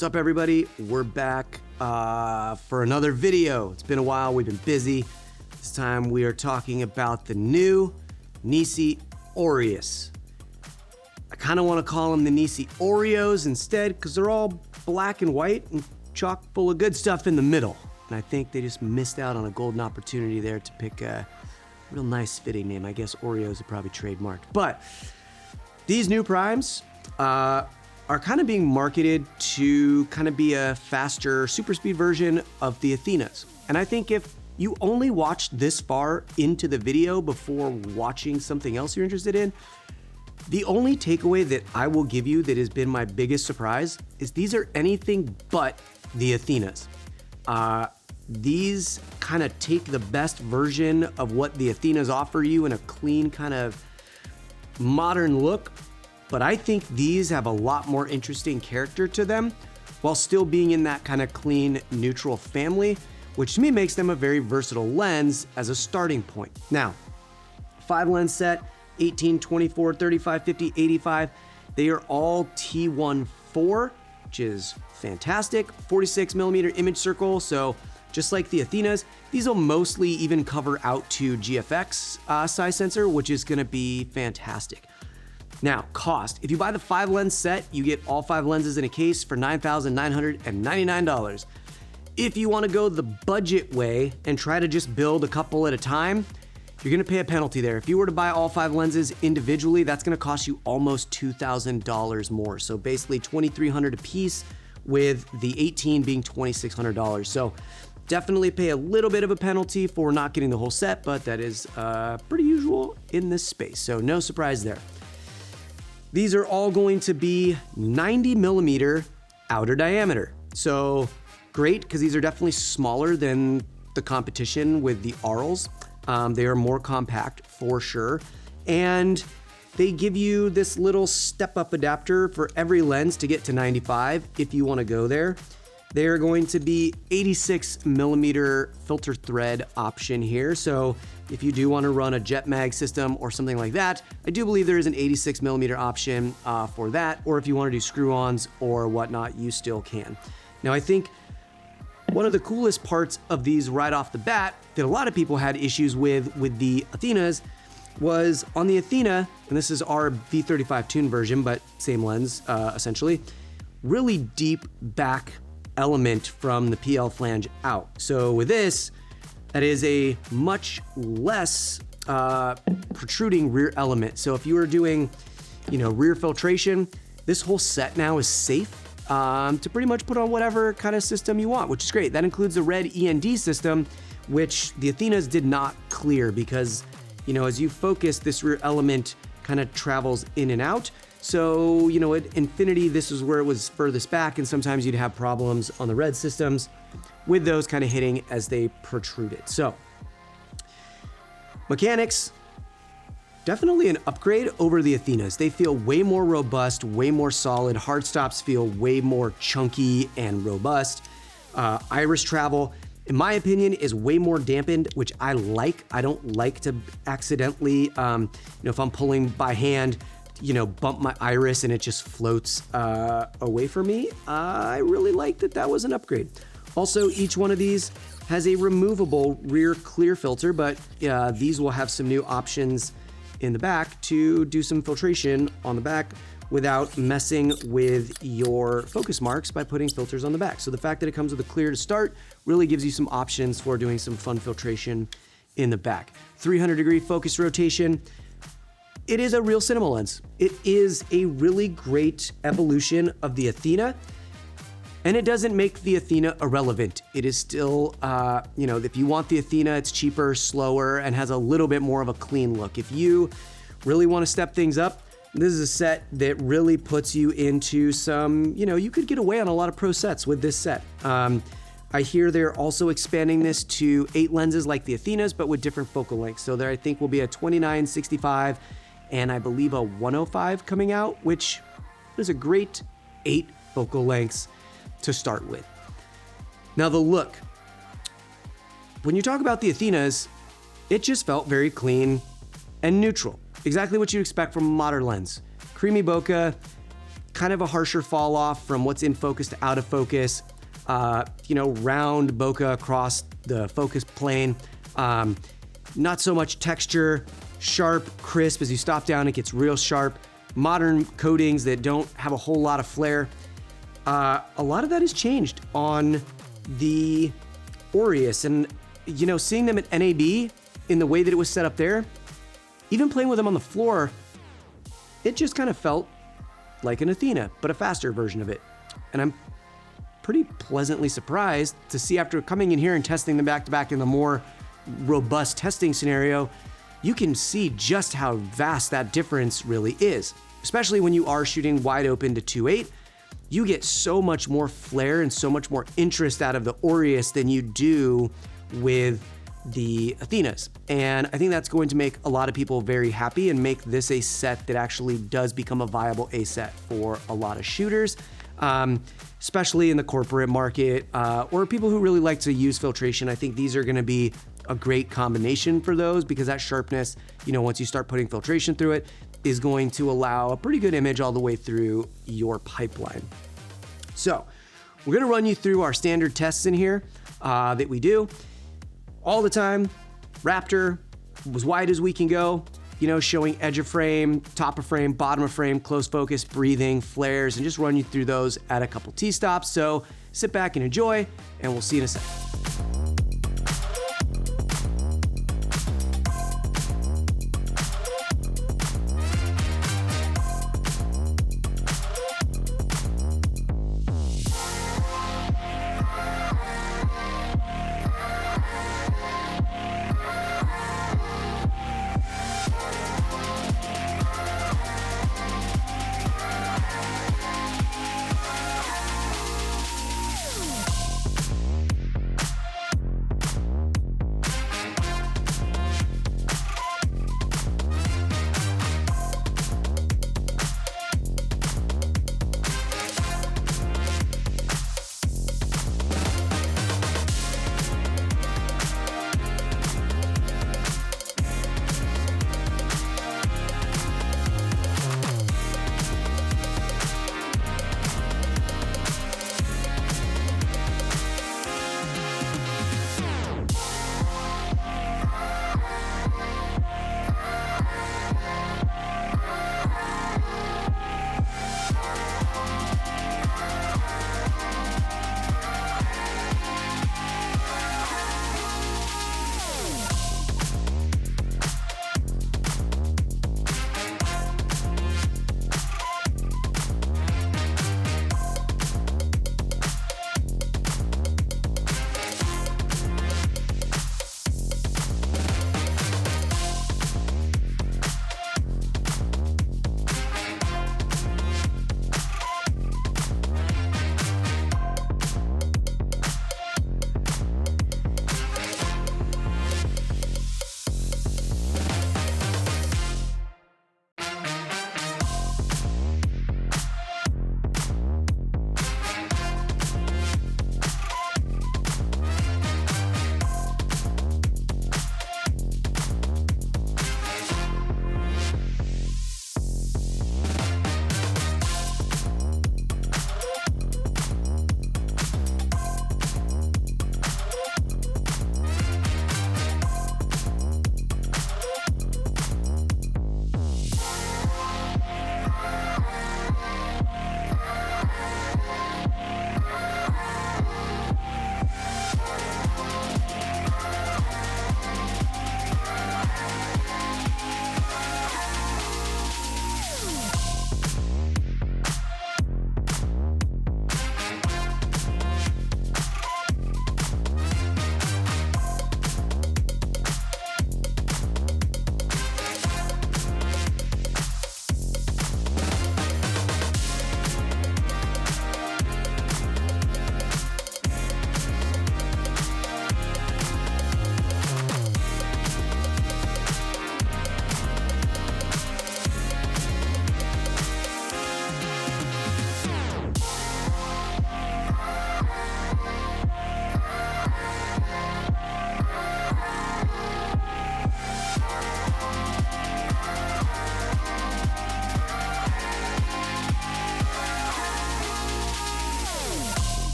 What's up, everybody? We're back for another video. It's been a while, we've been busy. This time we are talking about the new Nisi Aureus. I kind of want to call them the Nisi Aureus instead because they're all black and white and chock full of good stuff in the middle. And I think they just missed out on a golden opportunity there to pick a real nice fitting name. I guess Oreos are probably trademarked. But these new primes are kind of being marketed to kind of be a faster super speed version of the Athenas. And I think if you only watched this far into the video before watching something else you're interested in, the only takeaway that I will give you that has been my biggest surprise is these are anything but the Athenas. These kind of take the best version of what the Athenas offer you in a clean kind of modern look, but I think these have a lot more interesting character to them while still being in that kind of clean, neutral family, which to me makes them a very versatile lens as a starting point. Now, 5 lens set, 18, 24, 35, 50, 85, they are all T1.4, which is fantastic. 46 millimeter image circle, so just like the Athenas, these will mostly even cover out to GFX size sensor, which is gonna be fantastic. Now, cost. If you buy the 5 lens set, you get all 5 lenses in a case for $9,999. If you wanna go the budget way and try to just build a couple at a time, you're gonna pay a penalty there. If you were to buy all 5 lenses individually, that's gonna cost you almost $2,000 more. So basically $2,300 a piece, with the 18 being $2,600. So definitely pay a little bit of a penalty for not getting the whole set, but that is pretty usual in this space. So no surprise there. These are all going to be 90 millimeter outer diameter. So great, because these are definitely smaller than the competition with the Arles. They are more compact for sure. And they give you this little step-up adapter for every lens to get to 95 if you want to go there. They are going to be 86 millimeter filter thread option here. So if you do want to run a jet mag system or something like that, I do believe there is an 86 millimeter option for that. Or if you want to do screw-ons or whatnot, you still can. Now, I think one of the coolest parts of these right off the bat that a lot of people had issues with the Athenas was on the Athena, and this is our V35 Tune version, but same lens essentially, really deep back element from the PL flange out. So with this, that is a much less protruding rear element. So if you were doing, rear filtration, this whole set now is safe to pretty much put on whatever kind of system you want, which is great. That includes the red END system, which the Athenas did not clear because as you focus, this rear element kind of travels in and out. So, at Infinity, this is where it was furthest back, and sometimes you'd have problems on the red systems with those kind of hitting as they protruded. So, mechanics, definitely an upgrade over the Athenas. They feel way more robust, way more solid. Hard stops feel way more chunky and robust. Iris travel, in my opinion, is way more dampened, which I like. I don't like to accidentally, if I'm pulling by hand, bump my iris and it just floats away from me. I really like that was an upgrade. Also, each one of these has a removable rear clear filter, but these will have some new options in the back to do some filtration on the back without messing with your focus marks by putting filters on the back. So the fact that it comes with a clear to start really gives you some options for doing some fun filtration in the back. 300-degree focus rotation. It is a real cinema lens. It is a really great evolution of the Athena, and it doesn't make the Athena irrelevant. It is still, if you want the Athena, it's cheaper, slower, and has a little bit more of a clean look. If you really want to step things up, this is a set that really puts you into some, you could get away on a lot of pro sets with this set. I hear they're also expanding this to 8 lenses like the Athenas, but with different focal lengths. So there I think will be a 29, 65, and I believe a 105 coming out, which is a great 8 focal lengths to start with. Now the look. When you talk about the Athenas, it just felt very clean and neutral. Exactly what you'd expect from a modern lens. Creamy bokeh, kind of a harsher fall off from what's in focus to out of focus. Round bokeh across the focus plane. Not so much texture, sharp, crisp. As you stop down, it gets real sharp. Modern coatings that don't have a whole lot of flair. A lot of that has changed on the Aureus, and seeing them at NAB in the way that it was set up there, even playing with them on the floor, it just kind of felt like an Athena, but a faster version of it. And I'm pretty pleasantly surprised to see, after coming in here and testing them back to back in the more robust testing scenario, you can see just how vast that difference really is. Especially when you are shooting wide open to 2.8, you get so much more flair and so much more interest out of the Aureus than you do with the Athenas. And I think that's going to make a lot of people very happy and make this a set that actually does become a viable A set for a lot of shooters, especially in the corporate market, or people who really like to use filtration. I think these are gonna be a great combination for those, because that sharpness, once you start putting filtration through it, is going to allow a pretty good image all the way through your pipeline. So we're gonna run you through our standard tests in here that we do all the time. Raptor, as wide as we can go, showing edge of frame, top of frame, bottom of frame, close focus, breathing, flares, and just run you through those at a couple T-stops. So sit back and enjoy, and we'll see you in a second.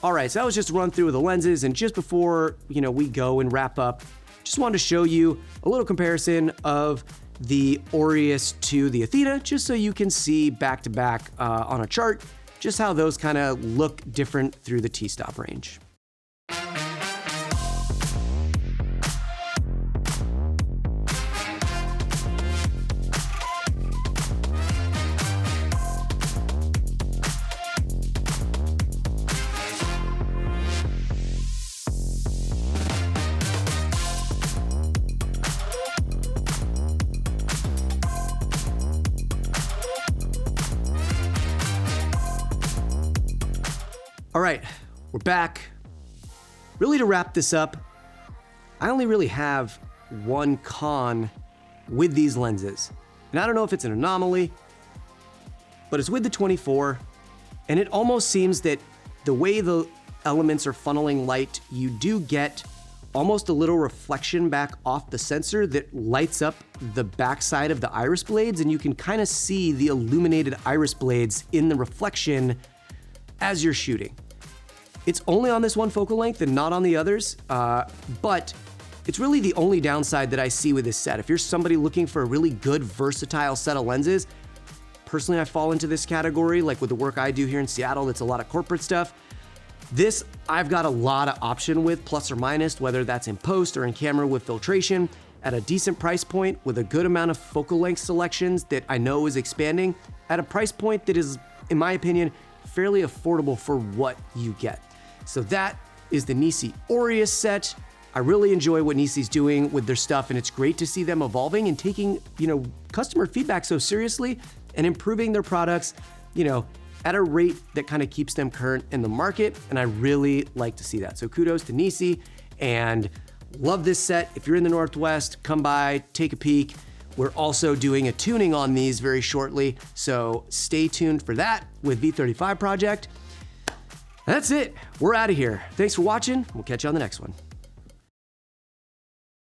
All right, so that was just a run through of the lenses, and just before, we go and wrap up, just wanted to show you a little comparison of the Aureus to the Athena, just so you can see back to back on a chart, just how those kind of look different through the T-stop range. All right, we're back. Really, to wrap this up, I only really have one con with these lenses. And I don't know if it's an anomaly, but it's with the 24, and it almost seems that the way the elements are funneling light, you do get almost a little reflection back off the sensor that lights up the backside of the iris blades, and you can kind of see the illuminated iris blades in the reflection as you're shooting. It's only on this one focal length and not on the others, but it's really the only downside that I see with this set. If you're somebody looking for a really good, versatile set of lenses, personally, I fall into this category, like with the work I do here in Seattle, that's a lot of corporate stuff. This, I've got a lot of option with, plus or minus, whether that's in post or in camera with filtration, at a decent price point with a good amount of focal length selections that I know is expanding, at a price point that is, in my opinion, fairly affordable for what you get. So that is the Nisi Aureus set. I really enjoy what Nisi's doing with their stuff, and it's great to see them evolving and taking, customer feedback so seriously and improving their products, at a rate that kind of keeps them current in the market. And I really like to see that. So kudos to Nisi, and love this set. If you're in the Northwest, come by, take a peek. We're also doing a tuning on these very shortly, so stay tuned for that with V35 Project. That's it. We're out of here. Thanks for watching. We'll catch you on the next one.